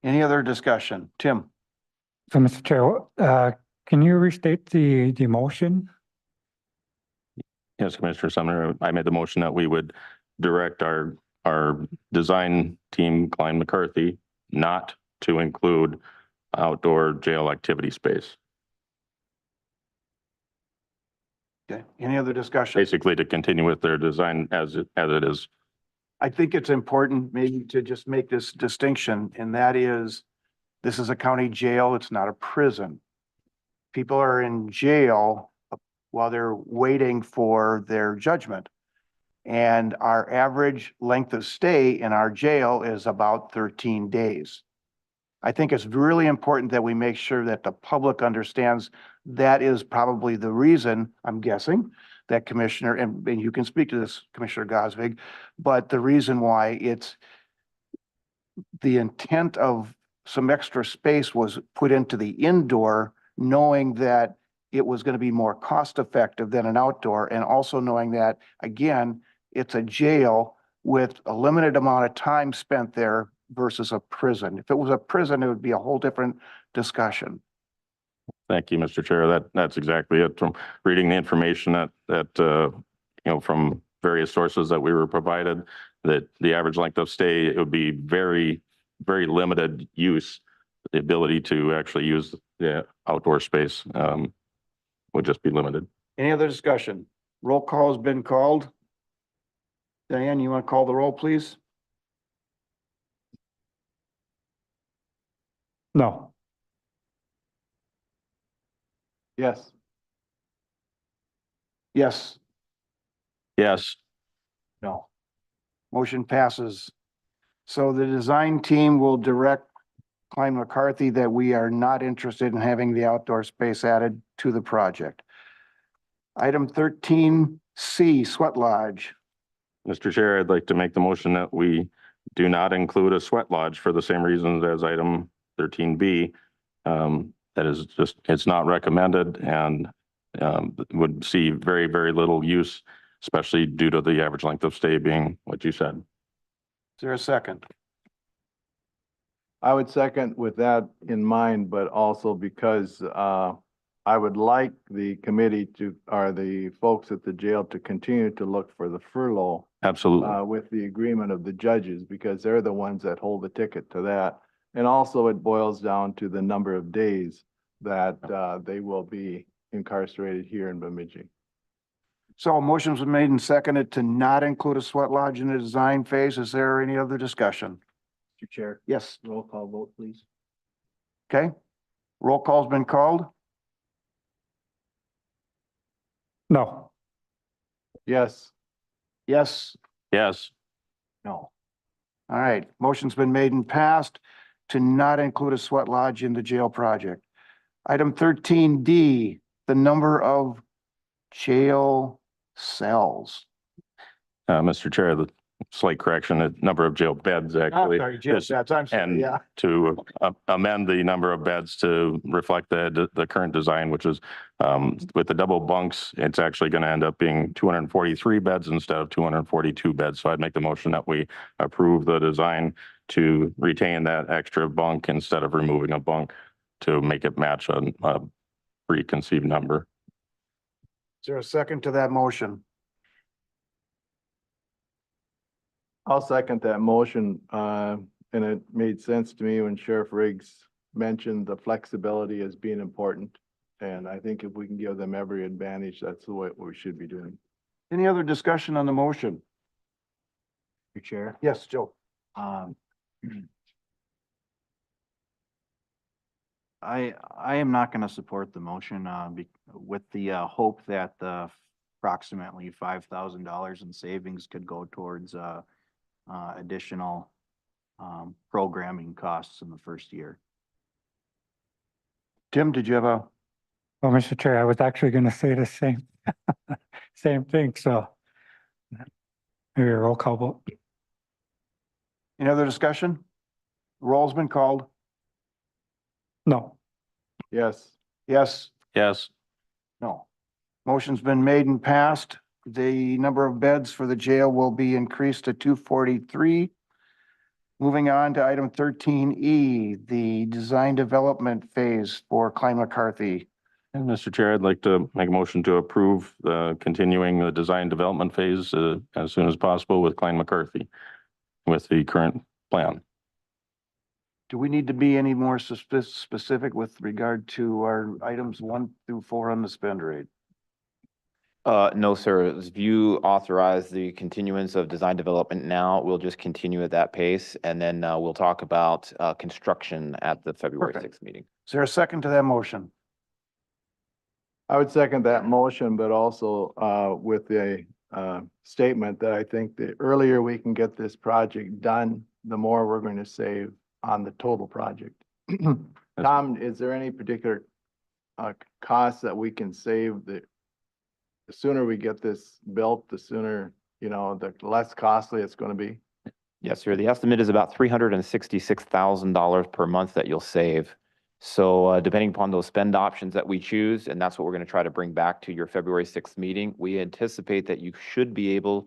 Any other discussion? Tim? So, Mr. Chair, can you restate the motion? Yes, Commissioner Sumner, I made the motion that we would direct our design team, Klein McCarthy, not to include outdoor jail activity space. Okay, any other discussion? Basically to continue with their design as it is. I think it's important maybe to just make this distinction, and that is, this is a county jail, it's not a prison. People are in jail while they're waiting for their judgment. And our average length of stay in our jail is about 13 days. I think it's really important that we make sure that the public understands that is probably the reason, I'm guessing, that Commissioner, and you can speak to this, Commissioner Gosvig, but the reason why it's the intent of some extra space was put into the indoor, knowing that it was going to be more cost effective than an outdoor, and also knowing that, again, it's a jail with a limited amount of time spent there versus a prison. If it was a prison, it would be a whole different discussion. Thank you, Mr. Chair. That's exactly it. From reading the information from various sources that we were provided, that the average length of stay, it would be very, very limited use. The ability to actually use the outdoor space would just be limited. Any other discussion? Roll call has been called. Diane, you want to call the roll, please? No. Yes. Yes. Yes. No. Motion passes. So the design team will direct Klein McCarthy that we are not interested in having the outdoor space added to the project. Item 13C, Sweat Lodge. Mr. Chair, I'd like to make the motion that we do not include a sweat lodge for the same reasons as item 13B. That is just, it's not recommended and would see very, very little use, especially due to the average length of stay being what you said. Is there a second? I would second with that in mind, but also because I would like the committee to, or the folks at the jail to continue to look for the furlough Absolutely. with the agreement of the judges, because they're the ones that hold the ticket to that. And also it boils down to the number of days that they will be incarcerated here in Bemidji. So a motion's been made and seconded to not include a sweat lodge in the design phase. Is there any other discussion? Mr. Chair, Yes, roll call vote, please. okay. Roll call's been called. No, Yes, Yes, Yes. no. All right, motion's been made and passed to not include a sweat lodge in the jail project. Item 13D, the number of jail cells. Mr. Chair, the slight correction, the number of jail beds actually. Jail is- beds, I'm sorry, And yeah. to amend the number of beds to reflect the current design, which is with the double bunks, it's actually going to end up being 243 beds instead of 242 beds. So I'd make the motion that we approve the design to retain that extra bunk instead of removing a bunk to make it match a preconceived number. Is there a second to that motion? I'll second that motion. And it made sense to me when Sheriff Riggs mentioned the flexibility as being important. And I think if we can give them every advantage, that's the way we should be doing. Any other discussion on the motion? Mr. Chair. Yes, Joe. I am not gonna support the motion, with the, hope that the approximately $5,000 in savings could go towards, additional, programming costs in the first year. Tim, did you have a? well, Mr. Chair, I was actually gonna say the same, same thing, so. Maybe a roll call vote. Any other discussion? Roll's been called. No, Yes, Yes, Yes. no. Motion's been made and passed. The number of beds for the jail will be increased to 243. Moving on to item 13E, the design development phase for Klein McCarthy. And Mr. Chair, I'd like to make a motion to approve continuing the design development phase as soon as possible with Klein McCarthy with the current plan. Do we need to be any more specific with regard to our items 1 through 4 on the spend rate? No, sir. If you authorize the continuance of design development now, we'll just continue at that pace. And then we'll talk about construction at the February Perfect. 6th meeting. Is there a second to that motion? I would second that motion, but also with a statement that I think the earlier we can get this project done, the more we're going to save on the total project. Tom, is there any particular costs that we can save? The sooner we get this built, the sooner, the less costly it's going to be. Yes, sir. The estimate is about $366,000 per month that you'll save. So depending upon those spend options that we choose, and that's what we're going to try to bring back to your February 6th meeting, we anticipate that you should be able,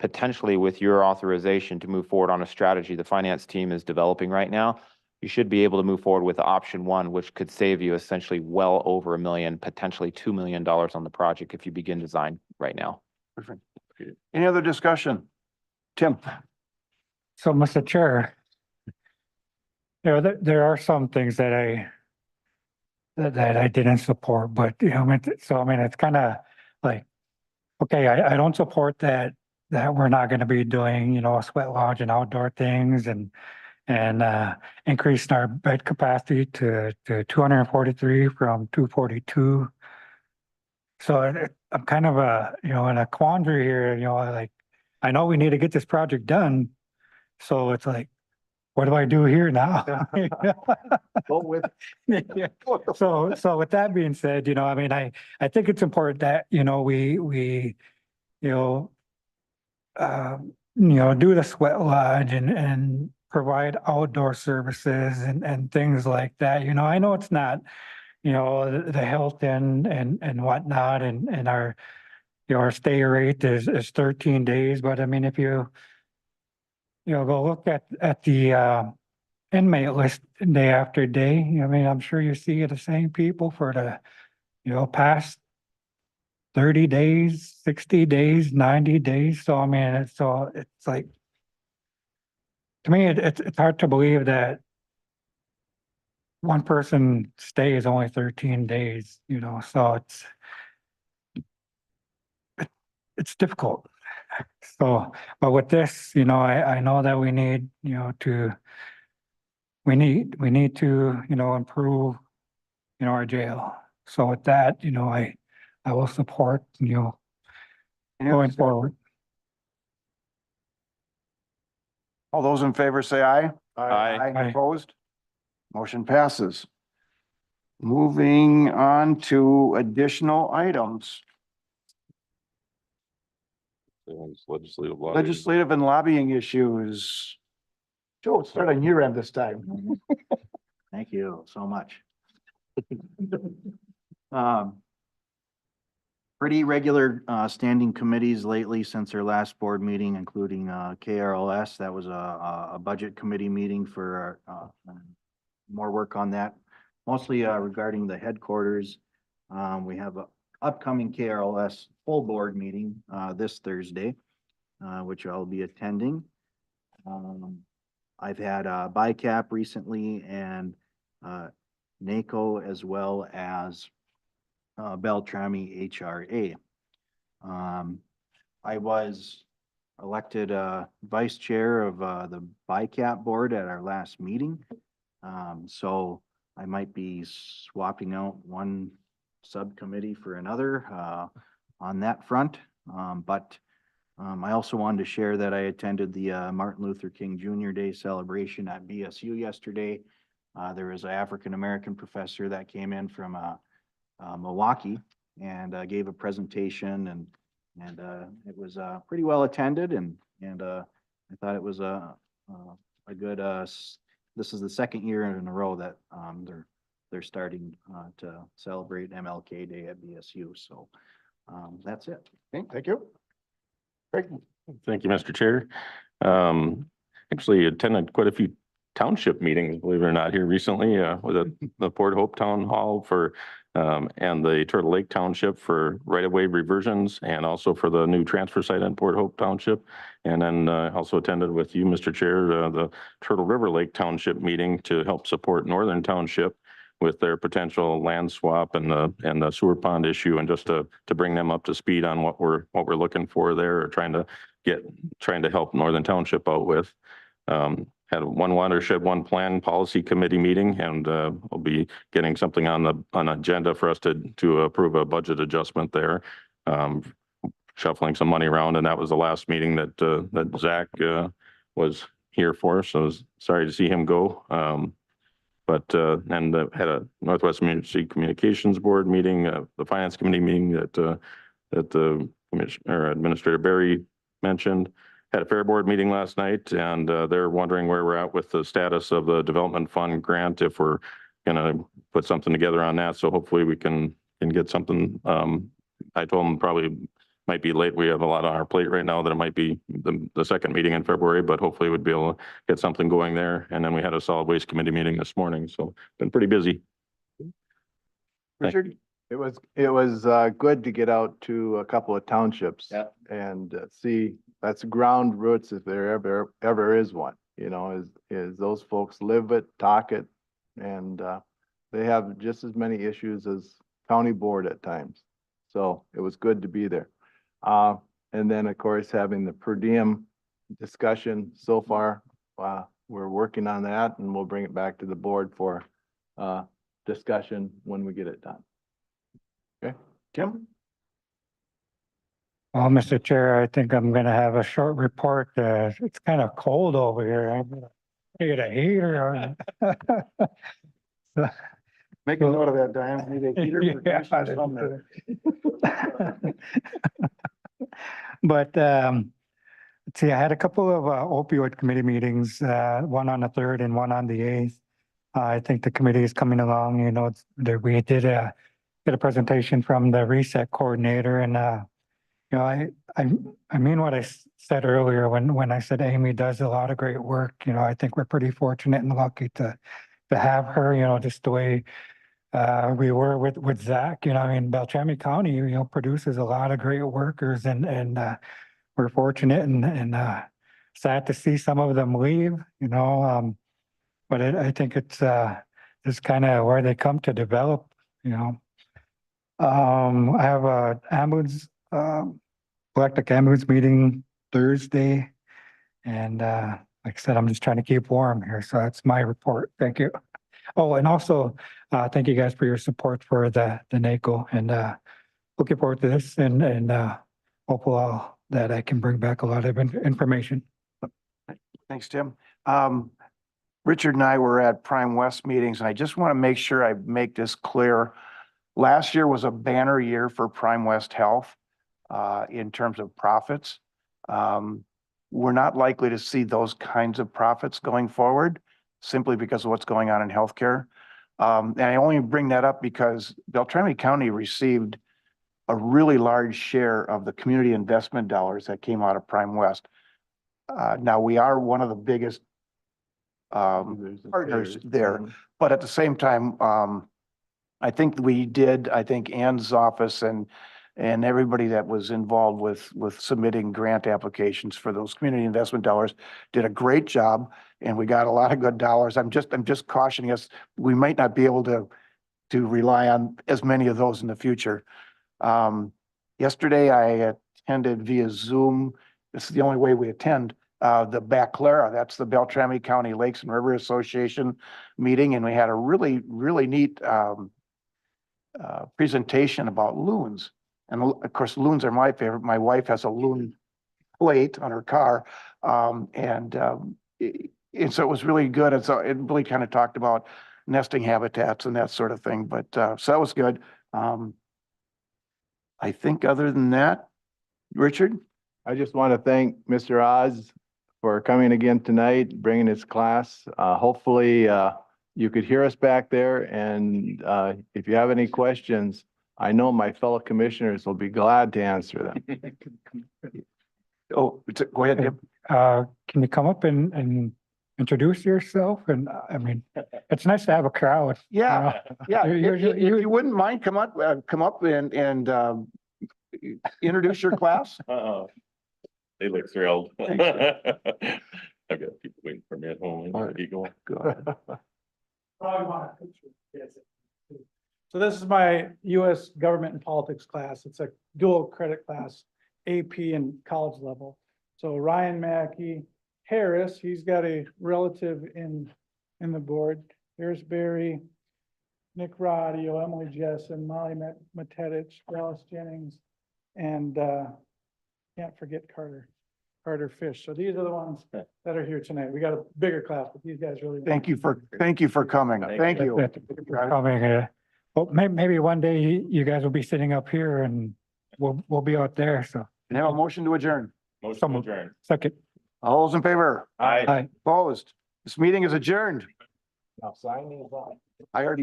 potentially with your authorization, to move forward on a strategy the finance team is developing right now. You should be able to move forward with option 1, which could save you essentially well over $1 million, potentially $2 million on the project if you begin design right now. Perfect. Any other discussion? Tim? so Mr. Chair. There are some things that I didn't support, but it's kind of like, okay, I don't support that we're not going to be doing, a sweat lodge and outdoor things and increasing our bed capacity to 243 from 242. So I'm kind of in a quandary here, like, I know we need to get this project done. So it's like, what do I do here now? But with Yeah. So with that being said, I think it's important that, we do the sweat lodge and provide outdoor services and things like that. I know it's not, the health and whatnot and our, our stay rate is 13 days, but I mean, if you go look at the inmate list day after day, I'm sure you see the same people for past 30 days, 60 days, 90 days. So I mean, it's like, to me, it's hard to believe that one person stay is only 13 days, so it's difficult. So, but with this, I know that we need, we need to, improve, our jail. So with that, I will support, going forward. All those in favor say aye. Aye. Aye. Opposed? Motion passes. Moving on to additional items. Legislative lobbying. Legislative and lobbying issues. Joe, let's start on your end this time. Thank you so much. Um, Pretty regular standing committees lately since our last board meeting, including KRLS. That was a budget committee meeting for more work on that, mostly regarding the headquarters. We have a upcoming KRLS full board meeting this Thursday, which I'll be attending. I've had BICAP recently and NACO, as well as Beltrami HRA. I was elected vice chair of the BICAP board at our last meeting. So I might be swapping out one subcommittee for another on that front. But I also wanted to share that I attended the Martin Luther King Jr. Day celebration at BSU yesterday. There was an African-American professor that came in from Milwaukee and gave a presentation, and it was pretty well attended, and I thought it was a good. This is the second year in a row that they're starting to celebrate MLK Day at BSU. So that's it. Okay, thank you. Great. Thank you, Mr. Chair. Actually attended quite a few township meetings, believe it or not, here recently, with the Port Hope Town Hall for, and the Turtle Lake Township for right-of-way reversions, and also for the new transfer site in Port Hope Township. And then also attended with you, Mr. Chair, the Turtle River Lake Township meeting to help support Northern Township with their potential land swap and the sewer pond issue, and just to bring them up to speed on what we're looking for there, or trying to help Northern Township out with. Had one watershed, one plan policy committee meeting, and we'll be getting something on agenda for us to approve a budget adjustment there. Shuffling some money around, and that was the last meeting that Zach was here for. So I was sorry to see him go. And had a Northwest Community Communications Board meeting, the Finance Committee meeting that the Commissioner Administrator Barry mentioned. Had a Fair Board meeting last night, and they're wondering where we're at with the status of the Development Fund grant, if we're gonna put something together on that. So hopefully we can get something. I told them probably might be late. We have a lot on our plate right now, that it might be the second meeting in February, but hopefully we'd be able to get something going there. And then we had a Solid Waste Committee meeting this morning, so been pretty busy. Richard? It was good to get out to a couple of townships. Yeah. And see, that's ground roots, if there ever is one, is those folks live it, talk it, and they have just as many issues as county board at times. So it was good to be there. And then, of course, having the per diem discussion so far, we're working on that, and we'll bring it back to the board for discussion when we get it done. Okay, Tim? Well, Mr. Chair, I think I'm gonna have a short report. It's kind of cold over here. I'm gonna get a heater. Make a note of that, Diane. We need a heater for Yeah, Commissioner Sumner. But let's see, I had a couple of opioid committee meetings, one on the 3rd and one on the 8th. I think the committee is coming along, we did get a presentation from the reset coordinator, and I mean what I said earlier when I said Amy does a lot of great work. I think we're pretty fortunate and lucky to have her, just the way we were with Zach, I mean, Beltrami County, produces a lot of great workers and, we're fortunate and, sad to see some of them leave, but I think it's kind of where they come to develop, I have a ambulance, electric ambulance meeting Thursday. And, like I said, I'm just trying to keep warm here. So that's my report. Thank you. Oh, and also, thank you guys for your support for the NACO and, looking forward to this and, hopefully that I can bring back a lot of information. Thanks, Tim. Richard and I were at Prime West meetings, and I just want to make sure I make this clear. Last year was a banner year for Prime West Health in terms of profits. We're not likely to see those kinds of profits going forward simply because of what's going on in healthcare. And I only bring that up because Beltrami County received a really large share of the community investment dollars that came out of Prime West. Now, we are one of the biggest partners there, but at the same time, I think Ann's office and everybody that was involved with submitting grant applications for those community investment dollars did a great job, and we got a lot of good dollars. I'm just cautioning us, we might not be able to rely on as many of those in the future. Yesterday I attended via Zoom. This is the only way we attend the BACLARA, that's the Beltrami County Lakes and River Association meeting, and we had a really, really neat presentation about loons. And of course, loons are my favorite. My wife has a loon plate on her car. And so it was really good. And so it really kind of talked about nesting habitats and that sort of thing. But so that was good. I think other than that, Richard? I just want to thank Mr. Oz for coming again tonight, bringing his class. Hopefully, you could hear us back there, and if you have any questions, I know my fellow commissioners will be glad to answer them. Oh, go ahead, Tim. Can you come up and introduce yourself? And I mean, it's nice to have a crowd. Yeah, yeah. You're- If you wouldn't mind, come up and introduce your class. They look thrilled. I've got people waiting for me at home. Good. So this is my US Government and Politics class. It's a dual credit class, AP and college level. So Ryan Mackey Harris, he's got a relative in the board. Here's Barry, Nick Rodio, Emily Jessen, Molly Matedich, Dallas Jennings, and can't forget Carter Fish. So these are the ones that are here tonight. We got a bigger class, but these guys really. Thank you for coming. Thank you. For coming. Well, maybe one day you guys will be sitting up here and we'll be out there. So. And have a motion to adjourn. Motion to adjourn. Second. All those in favor? Aye. Aye. Opposed? This meeting is adjourned. Now sign these off. I already